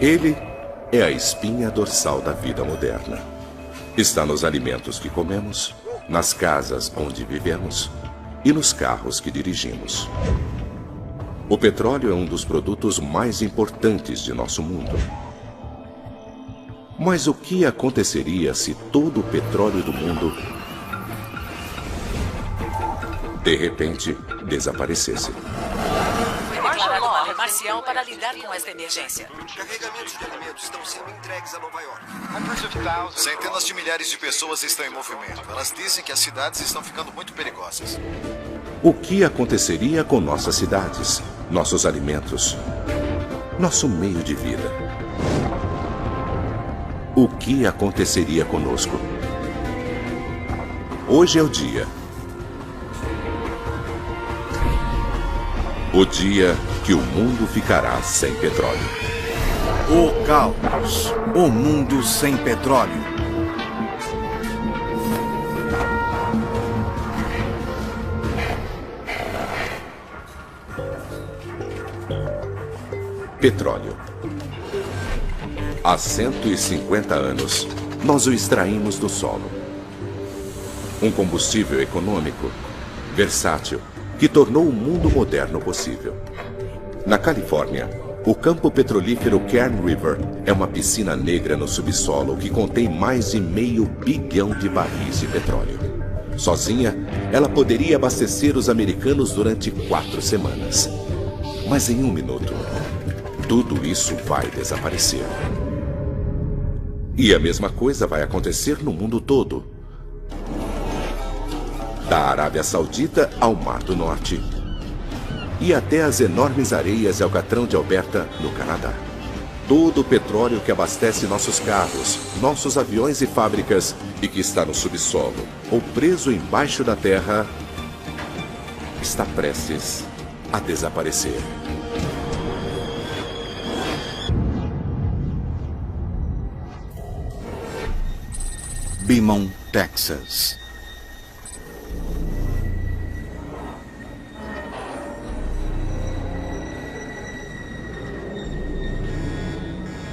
Ele é a espinha dorsal da vida moderna. Está nos alimentos que comemos, nas casas onde vivemos e nos carros que dirigimos. O petróleo é um dos produtos mais importantes de nosso mundo. Mas o que aconteceria se todo o petróleo do mundo, de repente, desaparecesse? Declarado uma área marcial para lidar com esta emergência. Carregamentos de alimentos estão sendo entregues a Nova York. Centenas de milhares de pessoas estão em movimento. Elas dizem que as cidades estão ficando muito perigosas. O que aconteceria com nossas cidades, nossos alimentos, nosso meio de vida? O que aconteceria conosco? Hoje é o dia. O dia que o mundo ficará sem petróleo. O caos. O mundo sem petróleo. Petróleo. Há 150 anos, nós o extraímos do solo. Um combustível econômico, versátil, que tornou o mundo moderno possível. Na Califórnia, o campo petrolífero Kern River é uma piscina negra no subsolo que contém mais de 500 bilhão de barris de petróleo. Sozinha, ela poderia abastecer os americanos durante 4 semanas. Mas em 1 minuto, tudo isso vai desaparecer. E a mesma coisa vai acontecer no mundo todo. Da Arábia Saudita ao Mar do Norte e até as enormes areias de Alcatrão de Alberta, no Canadá. Todo o petróleo que abastece nossos carros, nossos aviões e fábricas e que está no subsolo ou preso embaixo da terra está prestes a desaparecer. Beaumont, Texas.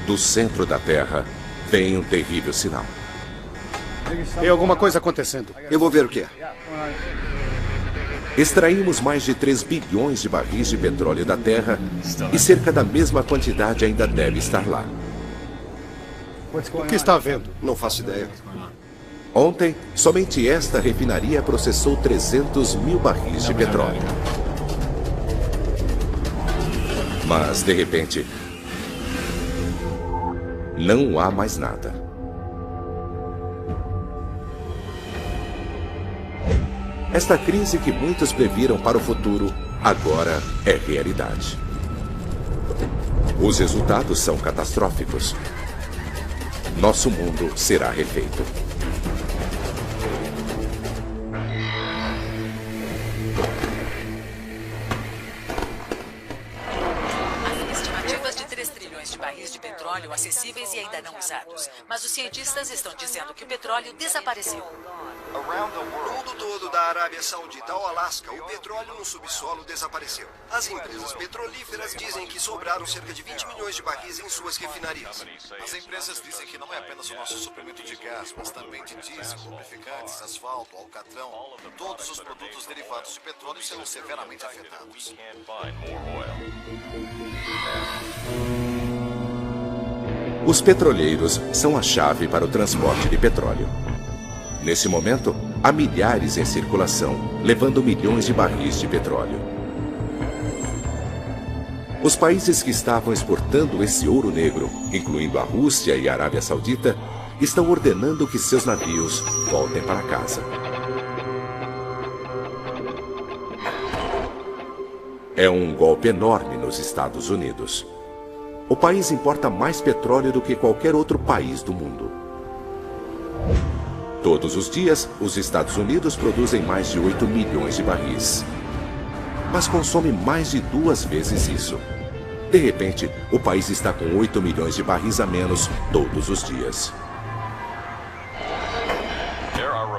Do centro da Terra vem um terrível sinal. Tem alguma coisa acontecendo. Eu vou ver o que é. Extraímos mais de 3 bilhões de barris de petróleo da Terra e cerca da mesma quantidade ainda deve estar lá. O que está havendo? Não faço ideia. Ontem, somente esta refinaria processou 300 mil barris de petróleo. Mas, de repente, não há mais nada. Esta crise que muitos previram para o futuro, agora é realidade. Os resultados são catastróficos. Nosso mundo será refeito. Acessíveis e ainda não usados. Mas os cientistas estão dizendo que o petróleo desapareceu. No mundo todo, da Arábia Saudita ao Alasca, o petróleo no subsolo desapareceu. As empresas petrolíferas dizem que sobraram cerca de 20 milhões de barris em suas refinarias. As empresas dizem que não é apenas o nosso suprimento de gás, mas também de diesel, lubrificantes, asfalto, alcatrão. Todos os produtos derivados de petróleo serão severamente afetados. Os petroleiros são a chave para o transporte de petróleo. Nesse momento, há milhares em circulação, levando milhões de barris de petróleo. Os países que estavam exportando esse ouro negro, incluindo a Rússia e a Arábia Saudita, estão ordenando que seus navios voltem para casa. É um golpe enorme nos Estados Unidos. O país importa mais petróleo do que qualquer outro país do mundo. Todos os dias, os Estados Unidos produzem mais de 8 milhões de barris. Mas consome mais de 2 vezes isso. De repente, o país está com 8 milhões de barris a menos todos os dias.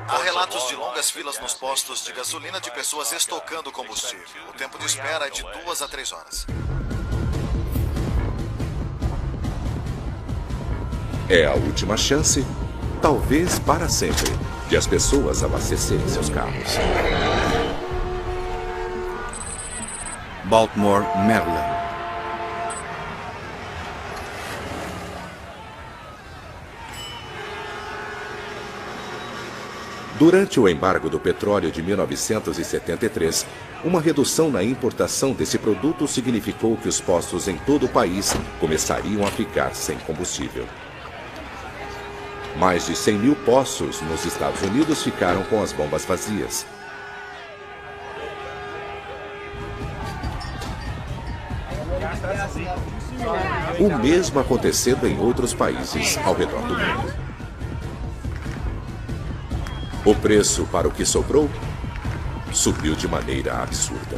Há relatos de longas filas nos postos de gasolina de pessoas estocando combustível. O tempo de espera é de 2 a 3 horas. É a última chance, talvez para sempre, de as pessoas abastecerem seus carros. Baltimore, Maryland. Durante o embargo do petróleo de 1973, uma redução na importação desse produto significou que os postos em todo o país começariam a ficar sem combustível. Mais de 100 mil postos nos Estados Unidos ficaram com as bombas vazias. O mesmo acontecendo em outros países ao redor do mundo. O preço para o que sobrou subiu de maneira absurda.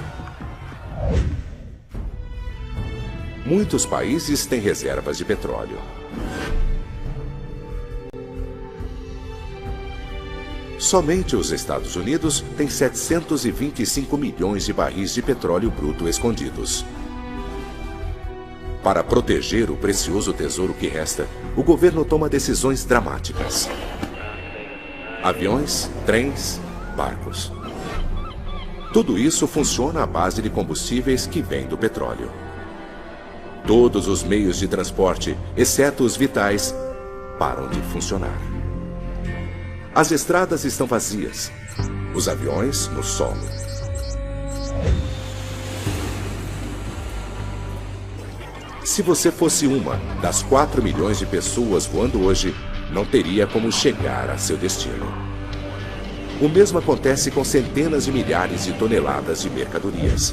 Muitos países têm reservas de petróleo. Somente os Estados Unidos têm 725 milhões de barris de petróleo bruto escondidos. Para proteger o precioso tesouro que resta, o governo toma decisões dramáticas. Aviões, trens, barcos. Tudo isso funciona à base de combustíveis que vêm do petróleo. Todos os meios de transporte, exceto os vitais, param de funcionar. As estradas estão vazias, os aviões no solo. Se você fosse uma das 4 milhões de pessoas voando hoje, não teria como chegar a seu destino. O mesmo acontece com centenas de milhares de toneladas de mercadorias.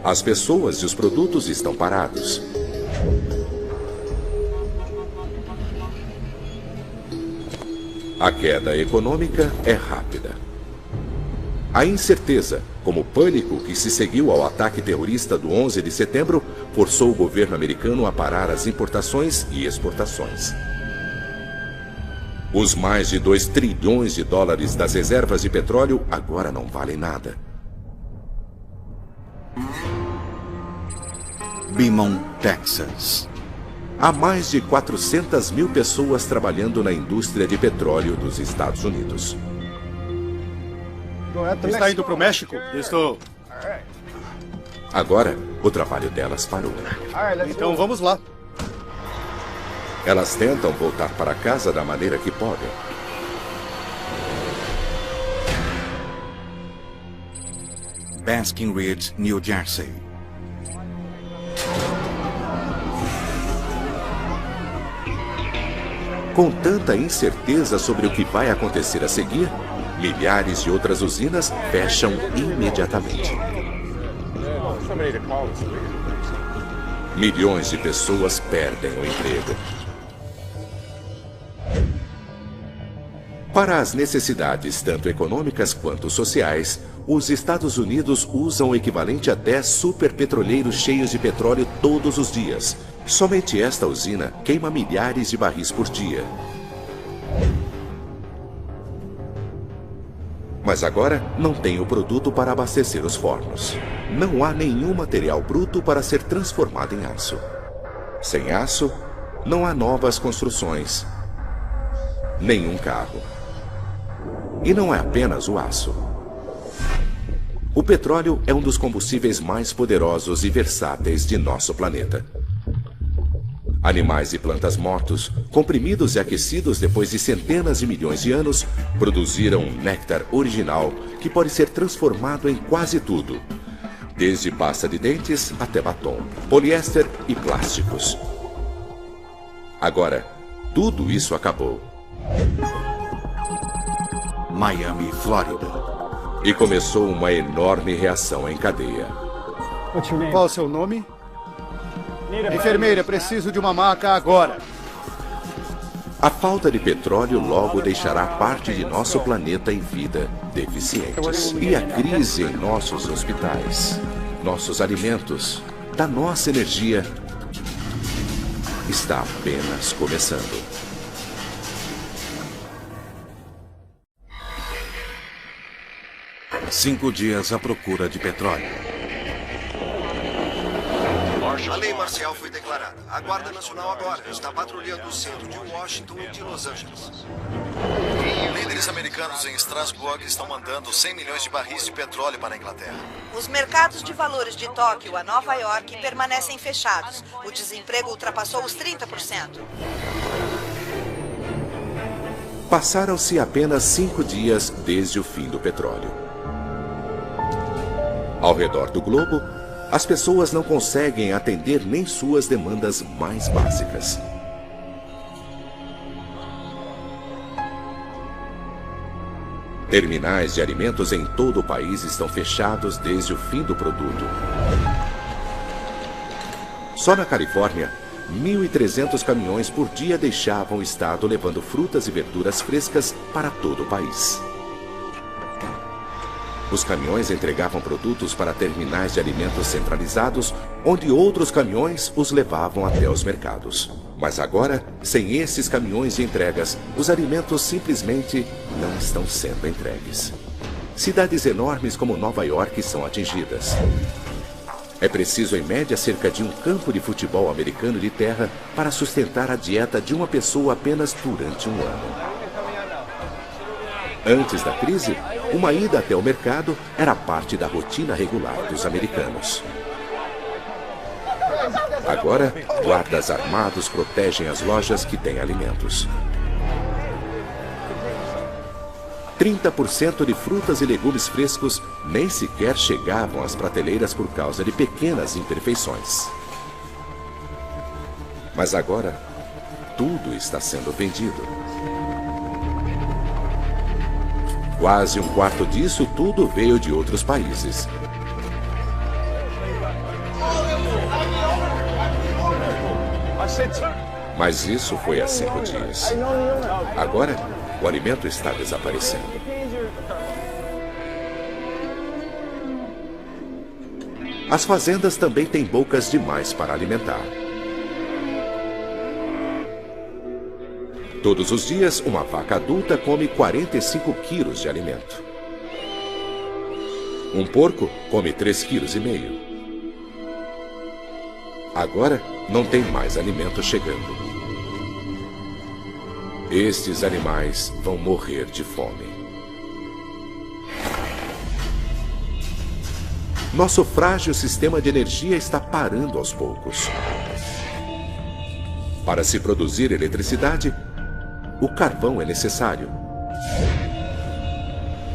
As pessoas e os produtos estão parados. A queda econômica é rápida. A incerteza, como o pânico que se seguiu ao ataque terrorista do 11 de setembro, forçou o governo americano a parar as importações e exportações. Os mais de 2 trilhões de dólares das reservas de petróleo agora não valem nada. Beaumont, Texas. Há mais de 400 mil pessoas trabalhando na indústria de petróleo dos Estados Unidos. Está indo para o México? Estou. Agora, o trabalho delas parou. Então vamos lá. Elas tentam voltar para casa da maneira que podem. Basking Ridge, New Jersey. Com tanta incerteza sobre o que vai acontecer a seguir, milhares de outras usinas fecham imediatamente. Milhões de pessoas perdem o emprego. Para as necessidades tanto econômicas quanto sociais, os Estados Unidos usam o equivalente a 10 superpetroleiros cheios de petróleo todos os dias. Somente esta usina queima milhares de barris por dia. Mas agora não tem o produto para abastecer os fornos. Não há nenhum material bruto para ser transformado em aço. Sem aço, não há novas construções. Nenhum carro. E não é apenas o aço. O petróleo é um dos combustíveis mais poderosos e versáteis de nosso planeta. Animais e plantas mortos, comprimidos e aquecidos depois de centenas de milhões de anos, produziram um néctar original que pode ser transformado em quase tudo, desde pasta de dentes até batom, poliéster e plásticos. Agora, tudo isso acabou. Miami, Flórida. E começou uma enorme reação em cadeia. Qual o seu nome? Enfermeira, preciso de uma maca agora. A falta de petróleo logo deixará parte de nosso planeta em vida deficientes. E a crise em nossos hospitais, nossos alimentos, da nossa energia, está apenas começando. A lei marcial foi declarada. A Guarda Nacional agora está patrulhando o centro de Washington e de Los Angeles. Líderes americanos em Strasbourg estão mandando 100 milhões de barris de petróleo para a Inglaterra. Os mercados de valores de Tóquio a Nova York permanecem fechados. O desemprego ultrapassou os 30%. Passaram-se apenas 5 dias desde o fim do petróleo. Ao redor do globo, as pessoas não conseguem atender nem suas demandas mais básicas. Terminais de alimentos em todo o país estão fechados desde o fim do produto. Só na Califórnia, 1.300 caminhões por dia deixavam o estado levando frutas e verduras frescas para todo o país. Os caminhões entregavam produtos para terminais de alimentos centralizados, onde outros caminhões os levavam até os mercados. Mas agora, sem esses caminhões de entregas, os alimentos simplesmente não estão sendo entregues. Cidades enormes como Nova York são atingidas. É preciso, em média, cerca de um campo de futebol americano de terra para sustentar a dieta de uma pessoa apenas durante um ano. Antes da crise, uma ida até o mercado era parte da rotina regular dos americanos. Agora, guardas armados protegem as lojas que têm alimentos. 30% de frutas e legumes frescos nem sequer chegavam às prateleiras por causa de pequenas imperfeições. Mas agora, tudo está sendo vendido. Quase um quarto disso tudo veio de outros países. Mas isso foi há 5 dias. Agora, o alimento está desaparecendo. As fazendas também têm bocas demais para alimentar. Todos os dias, uma vaca adulta come 45 quilos de alimento. Um porco come 3,5 quilos. Agora, não tem mais alimento chegando. Estes animais vão morrer de fome. Nosso frágil sistema de energia está parando aos poucos. Para se produzir eletricidade, o carvão é necessário.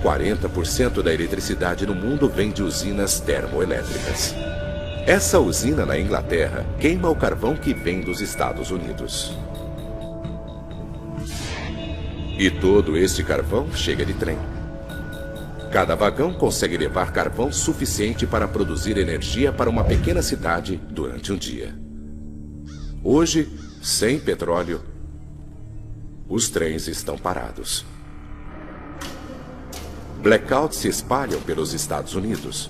40% da eletricidade no mundo vem de usinas termoelétricas. Essa usina na Inglaterra queima o carvão que vem dos Estados Unidos. E todo este carvão chega de trem. Cada vagão consegue levar carvão suficiente para produzir energia para uma pequena cidade durante um dia. Hoje, sem petróleo, os trens estão parados. Blackouts se espalham pelos Estados Unidos.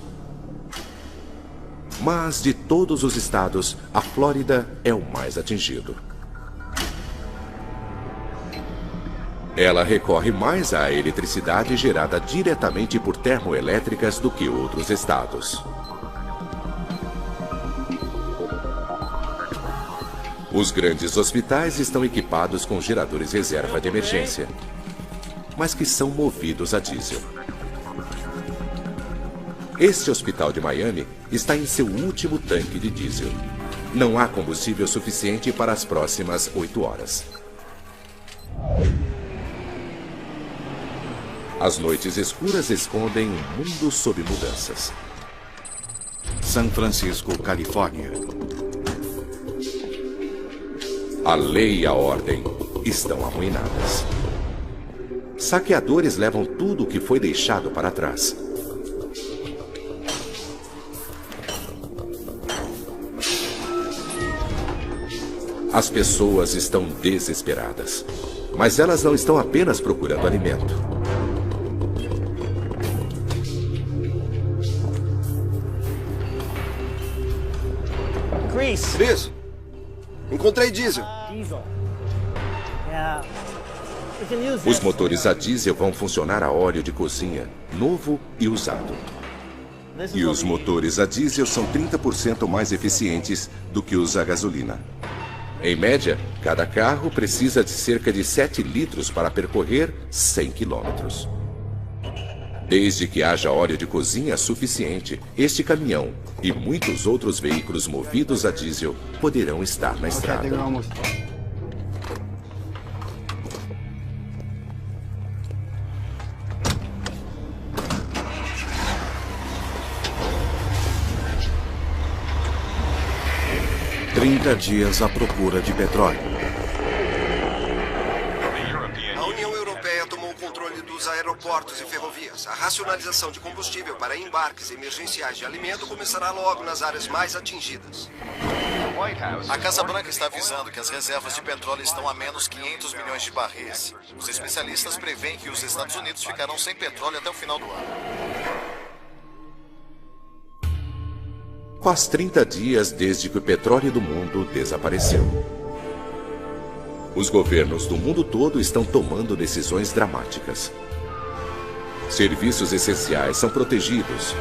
Mas de todos os estados, a Flórida é o mais atingido. Ela recorre mais à eletricidade gerada diretamente por termoelétricas do que outros estados. Os grandes hospitais estão equipados com geradores reserva de emergência, mas que são movidos a diesel. Este hospital de Miami está em seu último tanque de diesel. Não há combustível suficiente para as próximas 8 horas. As noites escuras escondem um mundo sob mudanças. San Francisco, Califórnia. A lei e a ordem estão arruinadas. Saqueadores levam tudo o que foi deixado para trás. As pessoas estão desesperadas, mas elas não estão apenas procurando alimento. Chris, encontrei diesel. Os motores a diesel vão funcionar a óleo de cozinha, novo e usado. E os motores a diesel são 30% mais eficientes do que os a gasolina. Em média, cada carro precisa de cerca de 7 litros para percorrer 100 quilômetros. Desde que haja óleo de cozinha suficiente, este caminhão e muitos outros veículos movidos a diesel poderão estar na estrada. 30 dias à procura de petróleo. A União Europeia tomou o controle dos aeroportos e ferrovias. A racionalização de combustível para embarques emergenciais de alimento começará logo nas áreas mais atingidas. A Casa Branca está avisando que as reservas de petróleo estão a menos 500 milhões de barris. Os especialistas preveem que os Estados Unidos ficarão sem petróleo até o final do ano. Faz 30 dias desde que o petróleo do mundo desapareceu. Os governos do mundo todo estão tomando decisões dramáticas. Serviços essenciais são protegidos.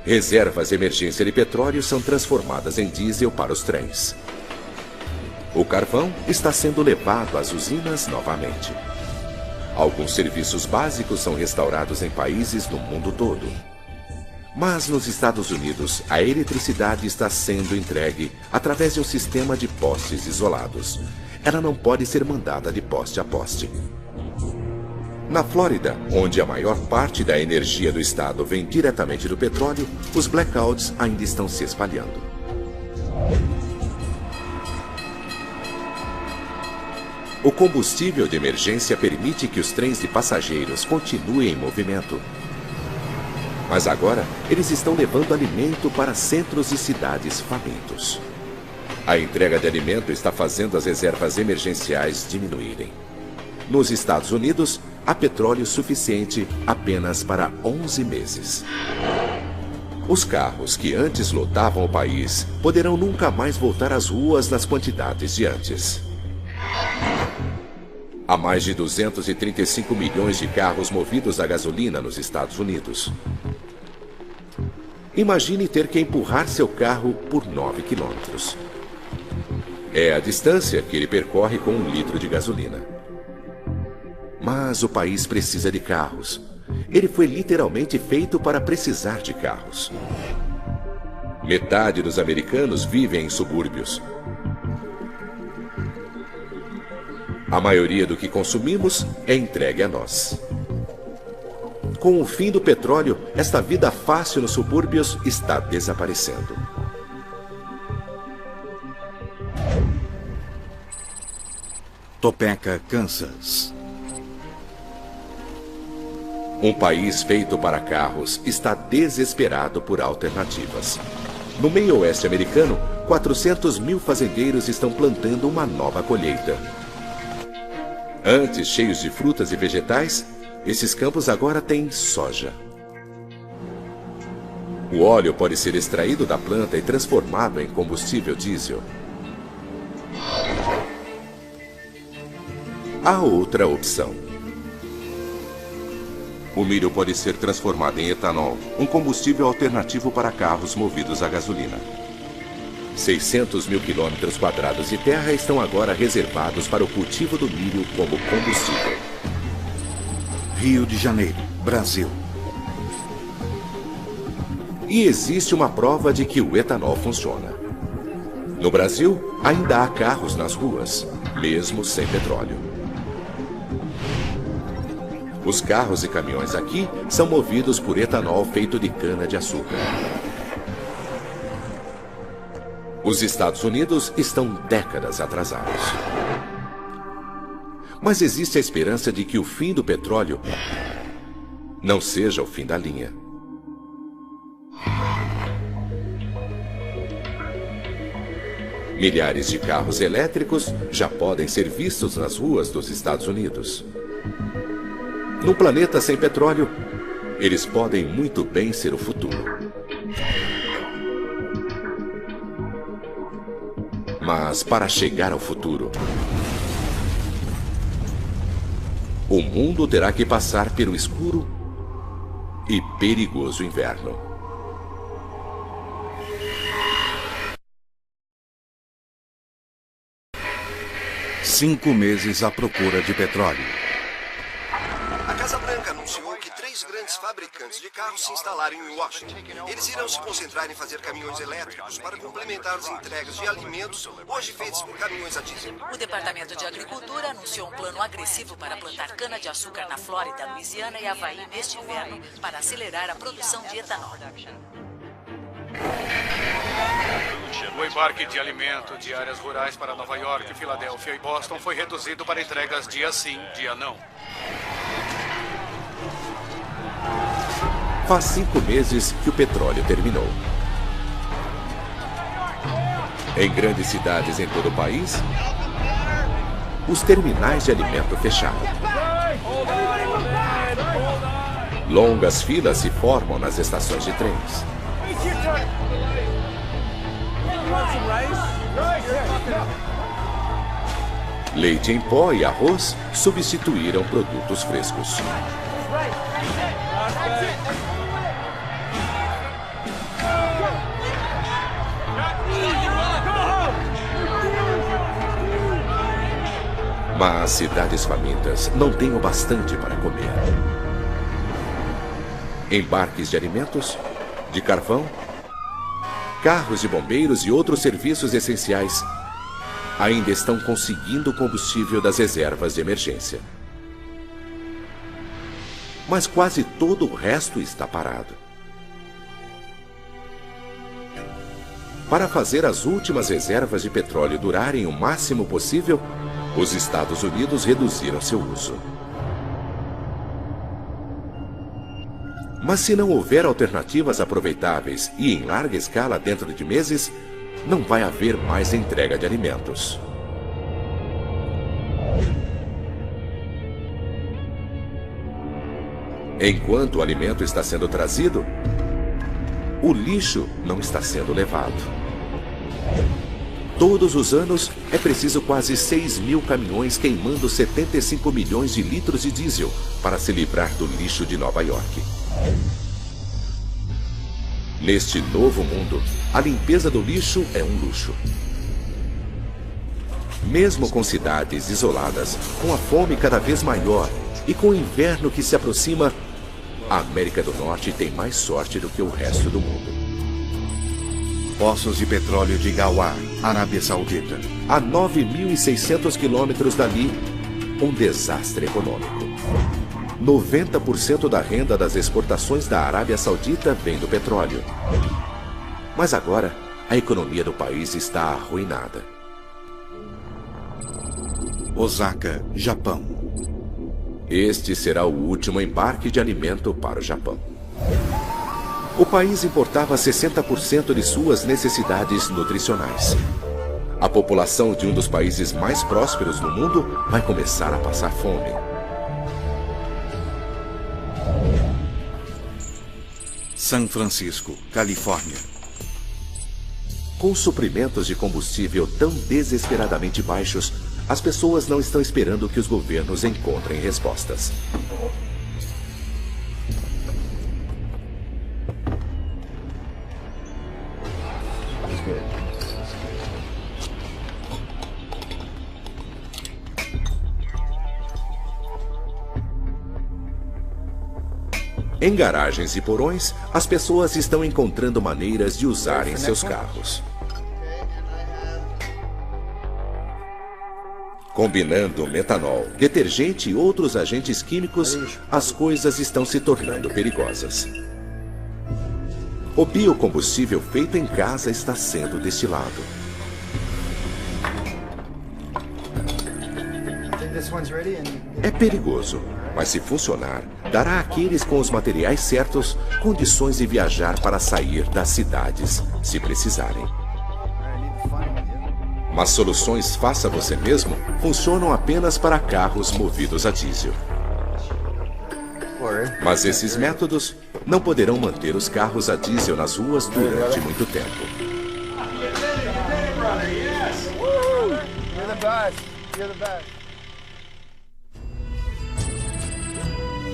Reservas de emergência de petróleo são transformadas em diesel para os trens. O carvão está sendo levado às usinas novamente. Alguns serviços básicos são restaurados em países do mundo todo. Mas nos Estados Unidos, a eletricidade está sendo entregue através de um sistema de postes isolados. Ela não pode ser mandada de poste a poste. Na Flórida, onde a maior parte da energia do estado vem diretamente do petróleo, os blackouts ainda estão se espalhando. O combustível de emergência permite que os trens de passageiros continuem em movimento. Mas agora, eles estão levando alimento para centros e cidades famintos. A entrega de alimento está fazendo as reservas emergenciais diminuírem. Nos Estados Unidos, há petróleo suficiente apenas para 11 meses. Os carros que antes lotavam o país poderão nunca mais voltar às ruas nas quantidades de antes. Há mais de 235 milhões de carros movidos a gasolina nos Estados Unidos. Imagine ter que empurrar seu carro por 9 quilômetros. É a distância que ele percorre com 1 litro de gasolina. Mas o país precisa de carros. Ele foi literalmente feito para precisar de carros. Metade dos americanos vivem em subúrbios. A maioria do que consumimos é entregue a nós. Com o fim do petróleo, esta vida fácil nos subúrbios está desaparecendo. Topeka, Kansas. Um país feito para carros está desesperado por alternativas. No meio oeste americano, 400 mil fazendeiros estão plantando uma nova colheita. Antes cheios de frutas e vegetais, esses campos agora têm soja. O óleo pode ser extraído da planta e transformado em combustível diesel. Há outra opção. O milho pode ser transformado em etanol, um combustível alternativo para carros movidos a gasolina. 600 mil quilômetros quadrados de terra estão agora reservados para o cultivo do milho como combustível. Rio de Janeiro, Brasil. E existe uma prova de que o etanol funciona. No Brasil, ainda há carros nas ruas, mesmo sem petróleo. Os carros e caminhões aqui são movidos por etanol feito de cana-de-açúcar. Os Estados Unidos estão décadas atrasados. Mas existe a esperança de que o fim do petróleo não seja o fim da linha. Milhares de carros elétricos já podem ser vistos nas ruas dos Estados Unidos. Num planeta sem petróleo, eles podem muito bem ser o futuro. Mas para chegar ao futuro, o mundo terá que passar pelo escuro e perigoso inverno. Cinco meses à procura de petróleo. A Casa Branca anunciou que 3 grandes fabricantes de carros se instalaram em Washington. Eles irão se concentrar em fazer caminhões elétricos para complementar as entregas de alimentos hoje feitas por caminhões a diesel. O Departamento de Agricultura anunciou um plano agressivo para plantar cana-de-açúcar na Flórida, Louisiana e Havaí neste inverno para acelerar a produção de etanol. O embarque de alimento de áreas rurais para Nova York, Filadélfia e Boston foi reduzido para entregas dia sim, dia não. Faz 5 meses que o petróleo terminou. Em grandes cidades em todo o país, os terminais de alimento fecharam. Longas filas se formam nas estações de trens. Leite em pó e arroz substituíram produtos frescos. Mas cidades famintas não têm o bastante para comer. Embarques de alimentos, de carvão, carros de bombeiros e outros serviços essenciais ainda estão conseguindo o combustível das reservas de emergência. Mas quase todo o resto está parado. Para fazer as últimas reservas de petróleo durarem o máximo possível, os Estados Unidos reduziram seu uso. Mas se não houver alternativas aproveitáveis e em larga escala dentro de meses, não vai haver mais entrega de alimentos. Enquanto o alimento está sendo trazido, o lixo não está sendo levado. Todos os anos é preciso quase 6.000 caminhões queimando 75 milhões de litros de diesel para se livrar do lixo de Nova York. Neste novo mundo, a limpeza do lixo é um luxo. Mesmo com cidades isoladas, com a fome cada vez maior e com o inverno que se aproxima, a América do Norte tem mais sorte do que o resto do mundo. Poços de petróleo de Ghawar, Arábia Saudita. A 9.600 quilômetros dali, um desastre econômico. 90% da renda das exportações da Arábia Saudita vem do petróleo. Mas agora, a economia do país está arruinada. Osaka, Japão. Este será o último embarque de alimento para o Japão. O país importava 60% de suas necessidades nutricionais. A população de um dos países mais prósperos do mundo vai começar a passar fome. São Francisco, Califórnia. Com suprimentos de combustível tão desesperadamente baixos, as pessoas não estão esperando que os governos encontrem respostas. Em garagens e porões, as pessoas estão encontrando maneiras de usarem seus carros. Combinando metanol, detergente e outros agentes químicos, as coisas estão se tornando perigosas. O biocombustível feito em casa está sendo destilado. É perigoso, mas se funcionar, dará àqueles com os materiais certos condições de viajar para sair das cidades, se precisarem. Mas soluções faça você mesmo funcionam apenas para carros movidos a diesel. Mas esses métodos não poderão manter os carros a diesel nas ruas durante muito tempo.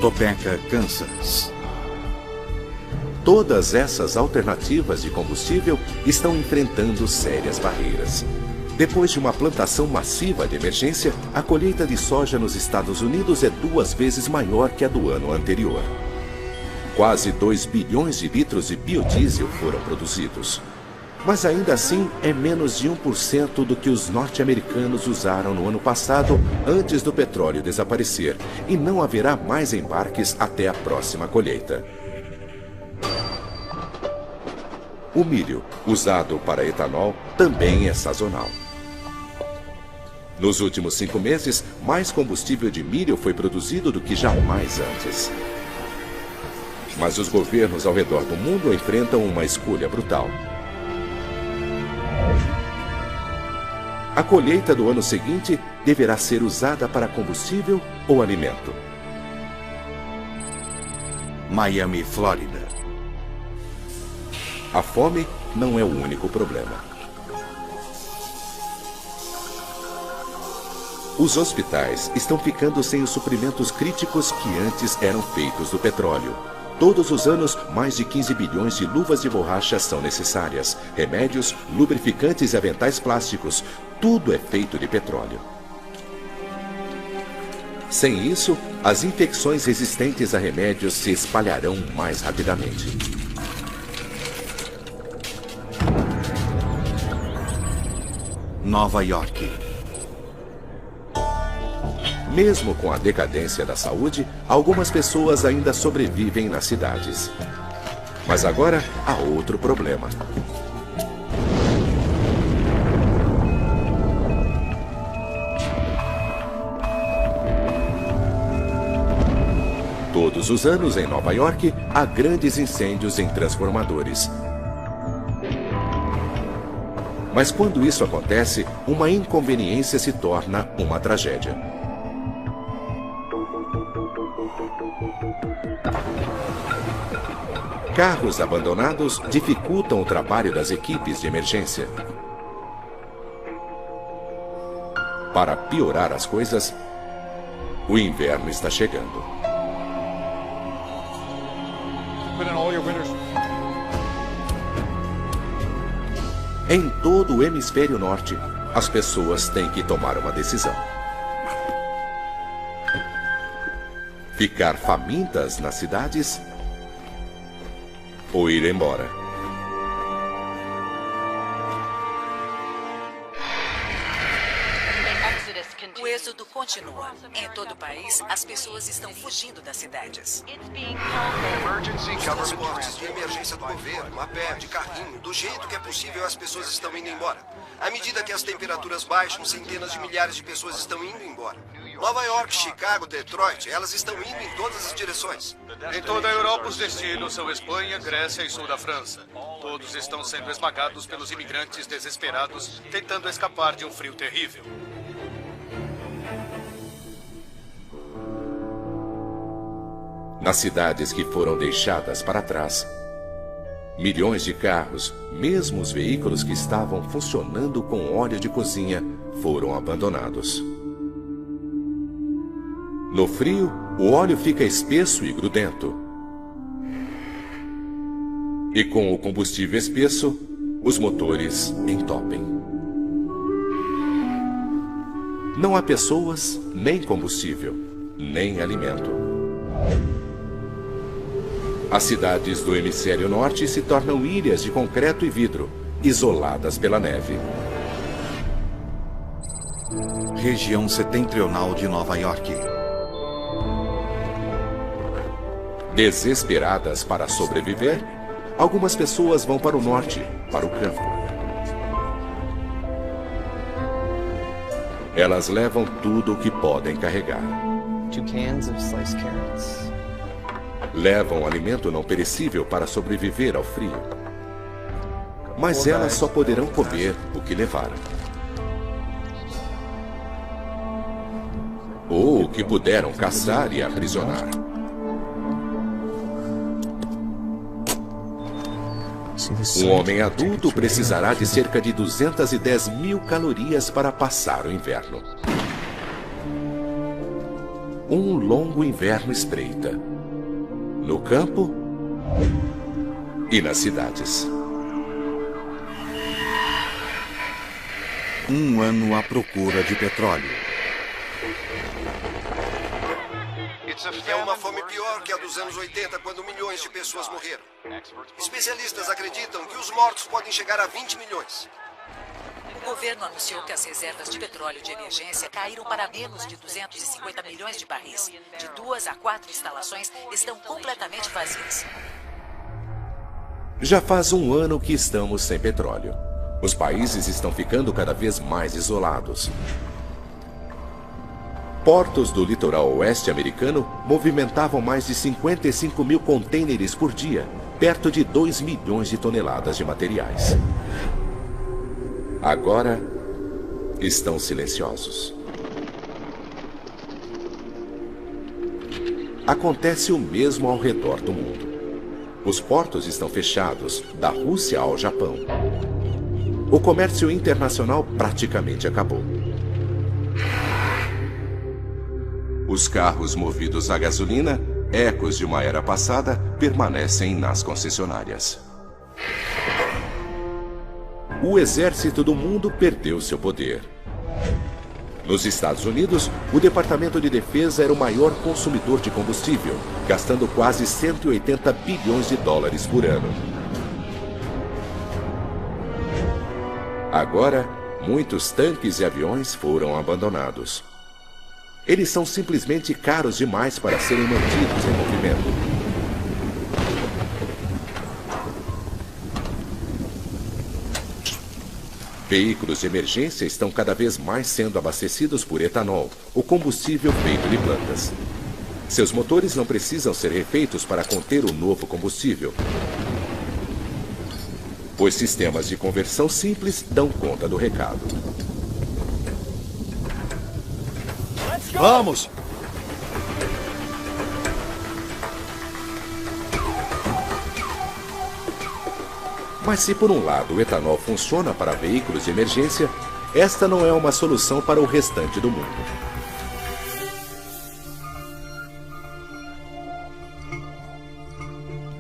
Topeka, Kansas. Todas essas alternativas de combustível estão enfrentando sérias barreiras. Depois de uma plantação massiva de emergência, a colheita de soja nos Estados Unidos é 2 vezes maior que a do ano anterior. Quase 2 bilhões de litros de biodiesel foram produzidos. Mas ainda assim é menos de 1% do que os norte-americanos usaram no ano passado, antes do petróleo desaparecer, e não haverá mais embarques até a próxima colheita. O milho, usado para etanol, também é sazonal. Nos últimos 5 meses, mais combustível de milho foi produzido do que jamais antes. Mas os governos ao redor do mundo enfrentam uma escolha brutal. A colheita do ano seguinte deverá ser usada para combustível ou alimento. Miami, Flórida. A fome não é o único problema. Os hospitais estão ficando sem os suprimentos críticos que antes eram feitos do petróleo. Todos os anos, mais de 15 bilhões de luvas de borracha são necessárias. Remédios, lubrificantes e aventais plásticos, tudo é feito de petróleo. Sem isso, as infecções resistentes a remédios se espalharão mais rapidamente. Nova York. Mesmo com a decadência da saúde, algumas pessoas ainda sobrevivem nas cidades. Mas agora há outro problema. Todos os anos em Nova York, há grandes incêndios em transformadores. Mas quando isso acontece, uma inconveniência se torna uma tragédia. Carros abandonados dificultam o trabalho das equipes de emergência. Para piorar as coisas, o inverno está chegando. Em todo o hemisfério norte, as pessoas têm que tomar uma decisão. Ficar famintas nas cidades ou ir embora. O êxodo continua. Em todo o país, as pessoas estão fugindo das cidades. Os transportes de emergência do governo, a pé, de carrinho, do jeito que é possível, as pessoas estão indo embora. À medida que as temperaturas baixam, centenas de milhares de pessoas estão indo embora. Nova York, Chicago, Detroit, elas estão indo em todas as direções. Em toda a Europa, os destinos são Espanha, Grécia e sul da França. Todos estão sendo esmagados pelos imigrantes desesperados, tentando escapar de um frio terrível. Nas cidades que foram deixadas para trás, milhões de carros, mesmo os veículos que estavam funcionando com óleo de cozinha, foram abandonados. No frio, o óleo fica espesso e grudento. E com o combustível espesso, os motores entopem. Não há pessoas, nem combustível, nem alimento. As cidades do hemisfério norte se tornam ilhas de concreto e vidro, isoladas pela neve. Região setentrional de Nova York. Desesperadas para sobreviver, algumas pessoas vão para o norte, para o campo. Elas levam tudo o que podem carregar. 2 cans of sliced carrots. Levam alimento não perecível para sobreviver ao frio. Mas elas só poderão comer o que levaram. Ou o que puderam caçar e aprisionar. Um homem adulto precisará de cerca de 210 mil calorias para passar o inverno. Um longo inverno espreita. No campo e nas cidades. Um ano à procura de petróleo. É uma fome pior que a dos anos 80, quando milhões de pessoas morreram. Especialistas acreditam que os mortos podem chegar a 20 milhões. O governo anunciou que as reservas de petróleo de emergência caíram para menos de 250 milhões de barris. De 2 a 4 instalações estão completamente vazias. Já faz um ano que estamos sem petróleo. Os países estão ficando cada vez mais isolados. Portos do litoral oeste americano movimentavam mais de 55 mil contêineres por dia, perto de 2 milhões de toneladas de materiais. Agora, estão silenciosos. Acontece o mesmo ao redor do mundo. Os portos estão fechados, da Rússia ao Japão. O comércio internacional praticamente acabou. Os carros movidos a gasolina, ecos de uma era passada, permanecem nas concessionárias. O exército do mundo perdeu seu poder. Nos Estados Unidos, o Departamento de Defesa era o maior consumidor de combustível, gastando quase 180 bilhões de dólares por ano. Agora, muitos tanques e aviões foram abandonados. Eles são simplesmente caros demais para serem mantidos em movimento. Veículos de emergência estão cada vez mais sendo abastecidos por etanol, o combustível feito de plantas. Seus motores não precisam ser refeitos para conter o novo combustível, pois sistemas de conversão simples dão conta do recado. Vamos! Mas se por um lado o etanol funciona para veículos de emergência, esta não é uma solução para o restante do mundo.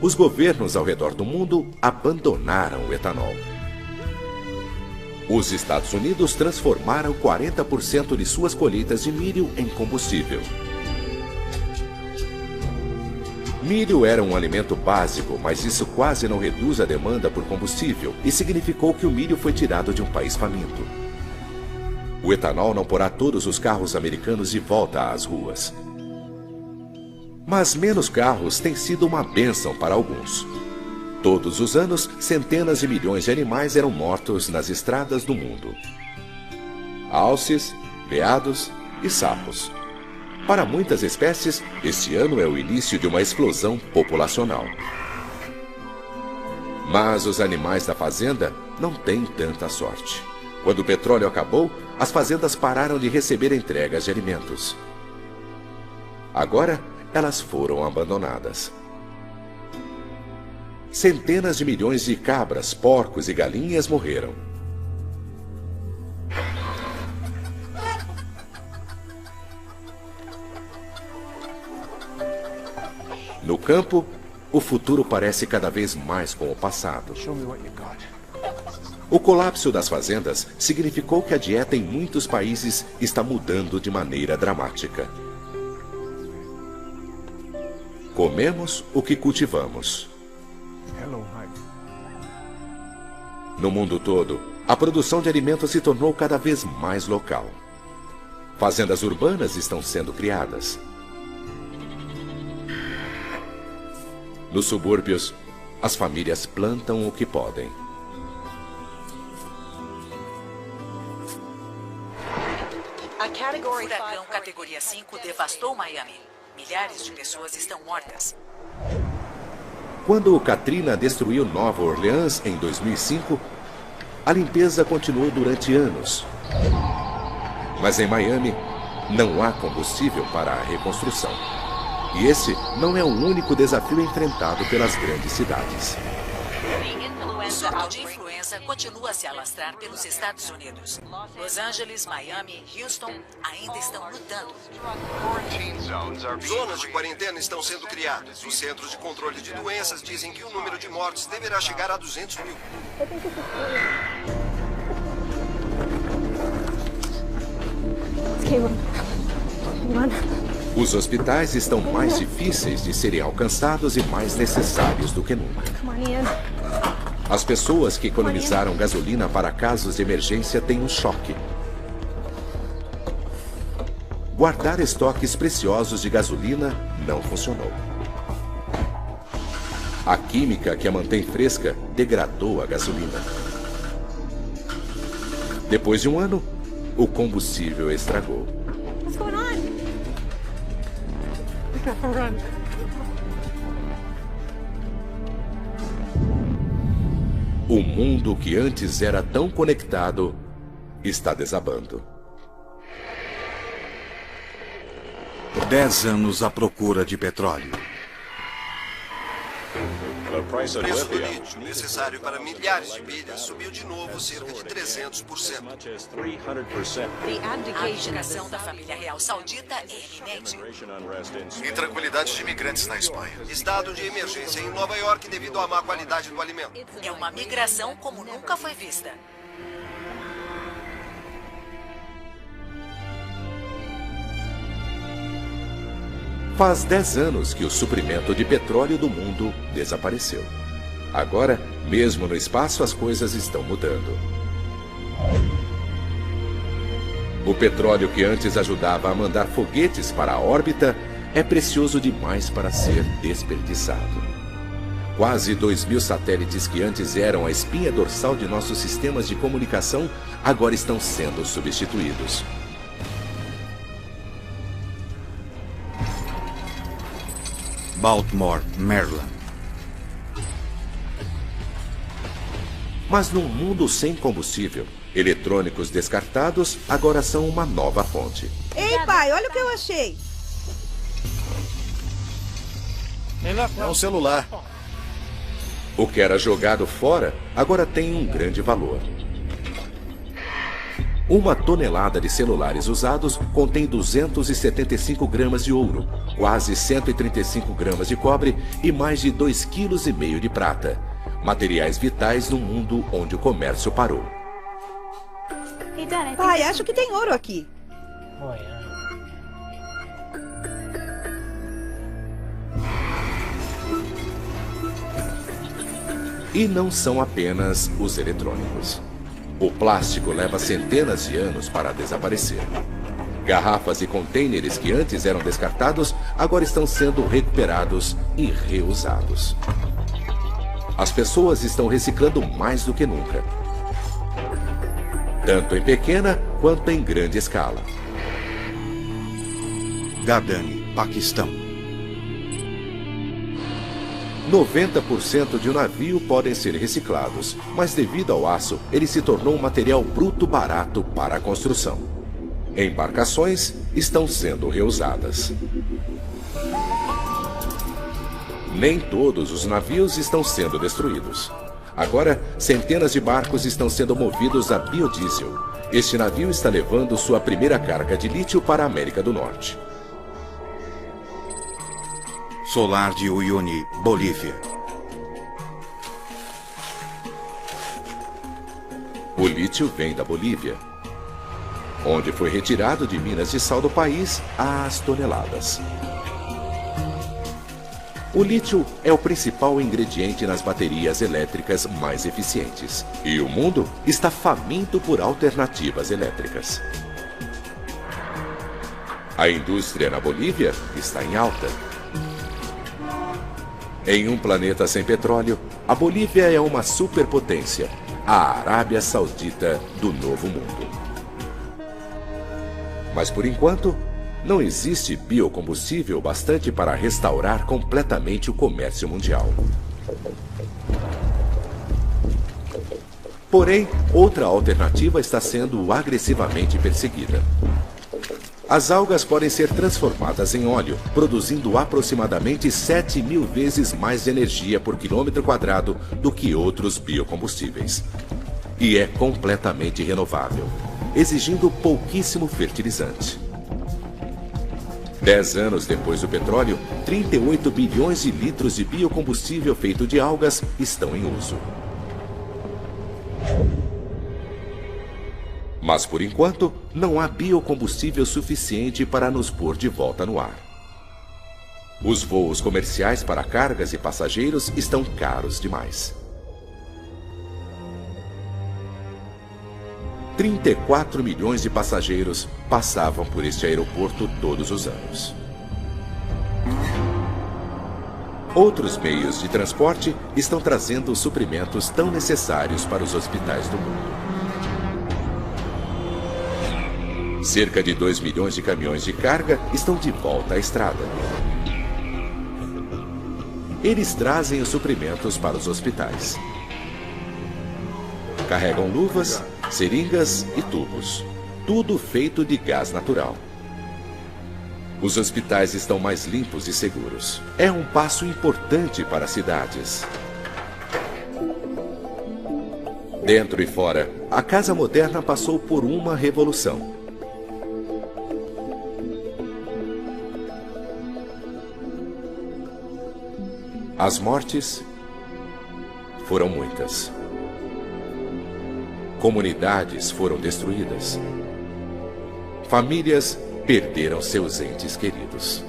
Os governos ao redor do mundo abandonaram o etanol. Os Estados Unidos transformaram 40% de suas colheitas de milho em combustível. Milho era um alimento básico, mas isso quase não reduz a demanda por combustível e significou que o milho foi tirado de um país faminto. O etanol não porá todos os carros americanos de volta às ruas. Mas menos carros tem sido uma bênção para alguns. Todos os anos, centenas de milhões de animais eram mortos nas estradas do mundo. Alces, veados e sapos. Para muitas espécies, este ano é o início de uma explosão populacional. Mas os animais da fazenda não têm tanta sorte. Quando o petróleo acabou, as fazendas pararam de receber entregas de alimentos. Agora, elas foram abandonadas. Centenas de milhões de cabras, porcos e galinhas morreram. No campo, o futuro parece cada vez mais com o passado. O colapso das fazendas significou que a dieta em muitos países está mudando de maneira dramática. Comemos o que cultivamos. No mundo todo, a produção de alimentos se tornou cada vez mais local. Fazendas urbanas estão sendo criadas. Nos subúrbios, as famílias plantam o que podem. O furacão categoria 5 devastou Miami. Milhares de pessoas estão mortas. Quando o Katrina destruiu Nova Orleans em 2005, a limpeza continuou durante anos. Mas em Miami, não há combustível para a reconstrução. E esse não é o único desafio enfrentado pelas grandes cidades. O surto de influenza perigosa continua a se alastrar pelos Estados Unidos. Los Angeles, Miami e Houston ainda estão lutando. Zonas de quarentena estão sendo criadas. Os Centros de Controle de Doenças dizem que o número de mortes deverá chegar a 200 mil. Os hospitais estão mais difíceis de serem alcançados e mais necessários do que nunca. As pessoas que economizaram gasolina para casos de emergência têm um choque. Guardar estoques preciosos de gasolina não funcionou. A química que a mantém fresca degradou a gasolina. Depois de um ano, o combustível estragou. O mundo que antes era tão conectado está desabando. 10 anos à procura de petróleo. O preço do lítio necessário para milhares de milhas subiu de novo cerca de 300%. A abdicação da família real saudita é iminente. Intranquilidade de imigrantes na Espanha. Estado de emergência em Nova York devido à má qualidade do alimento. É uma migração como nunca foi vista. Faz 10 anos que o suprimento de petróleo do mundo desapareceu. Agora, mesmo no espaço, as coisas estão mudando. O petróleo que antes ajudava a mandar foguetes para a órbita é precioso demais para ser desperdiçado. Quase 2.000 satélites que antes eram a espinha dorsal de nossos sistemas de comunicação agora estão sendo substituídos. Baltimore, Maryland. Mas num mundo sem combustível, eletrônicos descartados agora são uma nova fonte. Ei, pai, olha o que eu achei. É um celular. O que era jogado fora agora tem um grande valor. 1 tonelada de celulares usados contém 275 gramas de ouro, quase 135 gramas de cobre e mais de 2,5 kg de prata. Materiais vitais num mundo onde o comércio parou. Pai, acho que tem ouro aqui. E não são apenas os eletrônicos. O plástico leva centenas de anos para desaparecer. Garrafas e contêineres que antes eram descartados agora estão sendo recuperados e reusados. As pessoas estão reciclando mais do que nunca, tanto em pequena quanto em grande escala. Gardani, Paquistão. 90% de um navio podem ser reciclados, mas devido ao aço, ele se tornou um material bruto barato para a construção. Embarcações estão sendo reusadas. Nem todos os navios estão sendo destruídos. Agora, centenas de barcos estão sendo movidos a biodiesel. Este navio está levando sua primeira carga de lítio para a América do Norte. Solar de Uyuni, Bolívia. O lítio vem da Bolívia, onde foi retirado de minas de sal do país às toneladas. O lítio é o principal ingrediente nas baterias elétricas mais eficientes. E o mundo está faminto por alternativas elétricas. A indústria na Bolívia está em alta. Em um planeta sem petróleo, a Bolívia é uma superpotência, a Arábia Saudita do Novo Mundo. Mas por enquanto, não existe biocombustível bastante para restaurar completamente o comércio mundial. Porém, outra alternativa está sendo agressivamente perseguida. As algas podem ser transformadas em óleo, produzindo aproximadamente 7.000 vezes mais energia por quilômetro quadrado do que outros biocombustíveis. e é completamente renovável, exigindo pouquíssimo fertilizante. 10 anos depois do petróleo, 38 bilhões de litros de biocombustível feito de algas estão em uso. Mas, por enquanto, não há biocombustível suficiente para nos pôr de volta no ar. Os voos comerciais para cargas e passageiros estão caros demais. 34 milhões de passageiros passavam por este aeroporto todos os anos. Outros meios de transporte estão trazendo os suprimentos tão necessários para os hospitais do mundo. Cerca de 2 milhões de caminhões de carga estão de volta à estrada. Eles trazem os suprimentos para os hospitais. Carregam luvas, seringas e tubos, tudo feito de gás natural. Os hospitais estão mais limpos e seguros. É um passo importante para as cidades. Dentro e fora, a casa moderna passou por uma revolução. As mortes foram muitas. Comunidades foram destruídas. Famílias perderam seus entes queridos.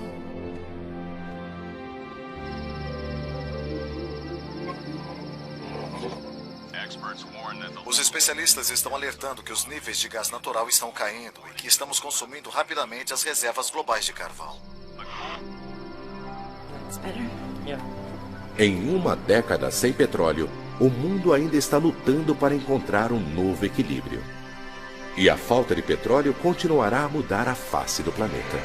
Os especialistas estão alertando que os níveis de gás natural estão caindo e que estamos consumindo rapidamente as reservas globais de carvão. Em uma década sem petróleo, o mundo ainda está lutando para encontrar um novo equilíbrio. E a falta de petróleo continuará a mudar a face do planeta.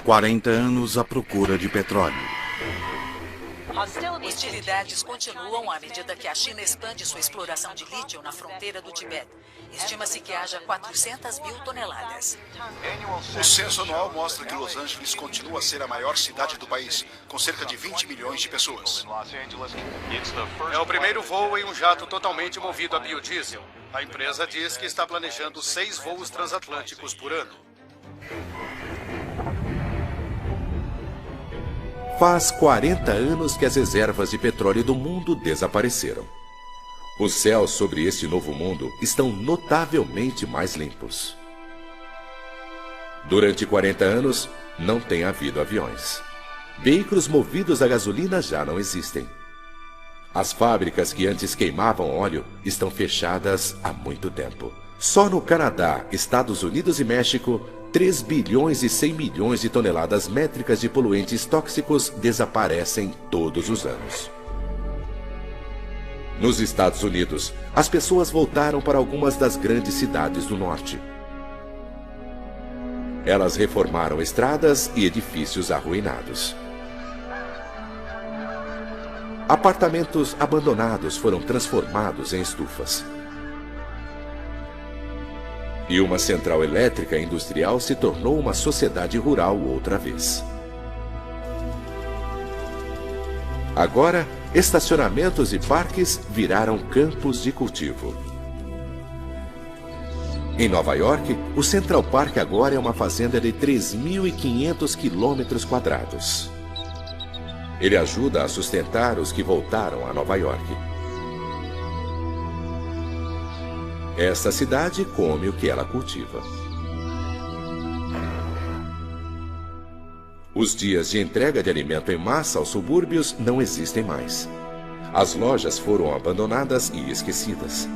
40 anos à procura de petróleo. Hostilidades continuam à medida que a China expande sua exploração de lítio na fronteira do Tibete. Estima-se que haja 400 mil toneladas. O censo anual mostra que Los Angeles continua a ser a maior cidade do país, com cerca de 20 milhões de pessoas. É o primeiro voo em um jato totalmente movido a biodiesel. A empresa diz que está planejando 6 voos transatlânticos por ano. Faz 40 anos que as reservas de petróleo do mundo desapareceram. Os céus sobre este novo mundo estão notavelmente mais limpos. Durante 40 anos, não tem havido aviões. Veículos movidos a gasolina já não existem. As fábricas que antes queimavam óleo estão fechadas há muito tempo. Só no Canadá, Estados Unidos e México, 3 bilhões e 100 milhões de toneladas métricas de poluentes tóxicos desaparecem todos os anos. Nos Estados Unidos, as pessoas voltaram para algumas das grandes cidades do norte. Elas reformaram estradas e edifícios arruinados. Apartamentos abandonados foram transformados em estufas. E uma central elétrica industrial se tornou uma sociedade rural outra vez. Agora, estacionamentos e parques viraram campos de cultivo. Em Nova York, o Central Park agora é uma fazenda de 3.500 quilômetros quadrados. Ele ajuda a sustentar os que voltaram a Nova York. Esta cidade come o que ela cultiva. Os dias de entrega de alimento em massa aos subúrbios não existem mais. As lojas foram abandonadas e esquecidas.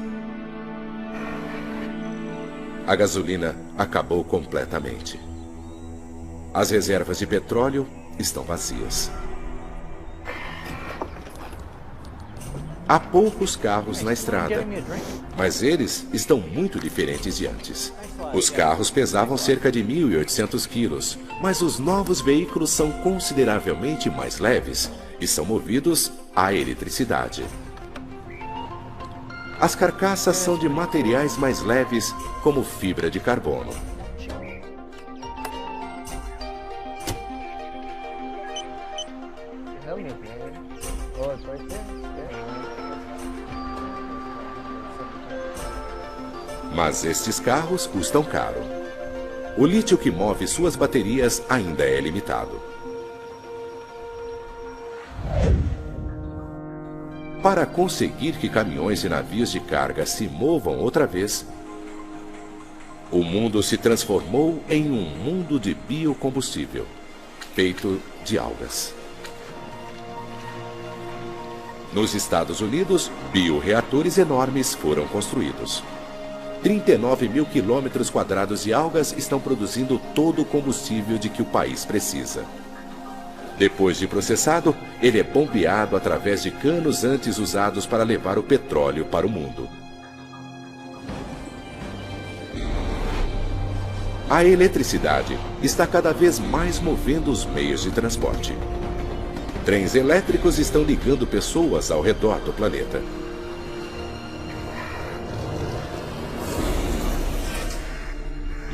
A gasolina acabou completamente. As reservas de petróleo estão vazias. Há poucos carros na estrada, mas eles estão muito diferentes de antes. Os carros pesavam cerca de 1.800 quilos, mas os novos veículos são consideravelmente mais leves e são movidos à eletricidade. As carcaças são de materiais mais leves, como fibra de carbono. Mas estes carros custam caro. O lítio que move suas baterias ainda é limitado. Para conseguir que caminhões e navios de carga se movam outra vez, o mundo se transformou em um mundo de biocombustível, feito de algas. Nos Estados Unidos, bioreatores enormes foram construídos. 39 mil quilômetros quadrados de algas estão produzindo todo o combustível de que o país precisa. Depois de processado, ele é bombeado através de canos antes usados para levar o petróleo para o mundo. A eletricidade está cada vez mais movendo os meios de transporte. Trens elétricos estão ligando pessoas ao redor do planeta.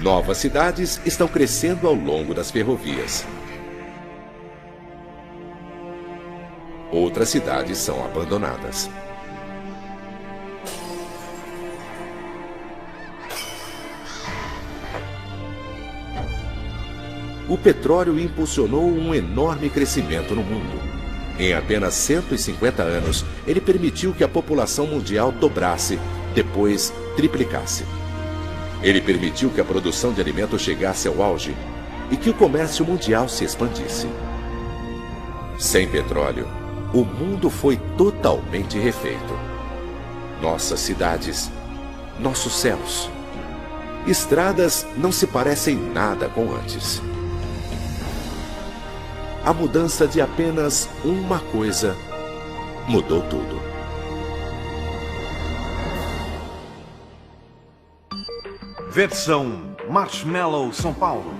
Novas cidades estão crescendo ao longo das ferrovias. Outras cidades são abandonadas. O petróleo impulsionou um enorme crescimento no mundo. Em apenas 150 anos, ele permitiu que a população mundial dobrasse, depois triplicasse. Ele permitiu que a produção de alimentos chegasse ao auge e que o comércio mundial se expandisse. Sem petróleo, o mundo foi totalmente refeito. Nossas cidades, nossos céus, estradas não se parecem nada com antes. A mudança de apenas uma coisa mudou tudo. Versão Marshmallow São Paulo.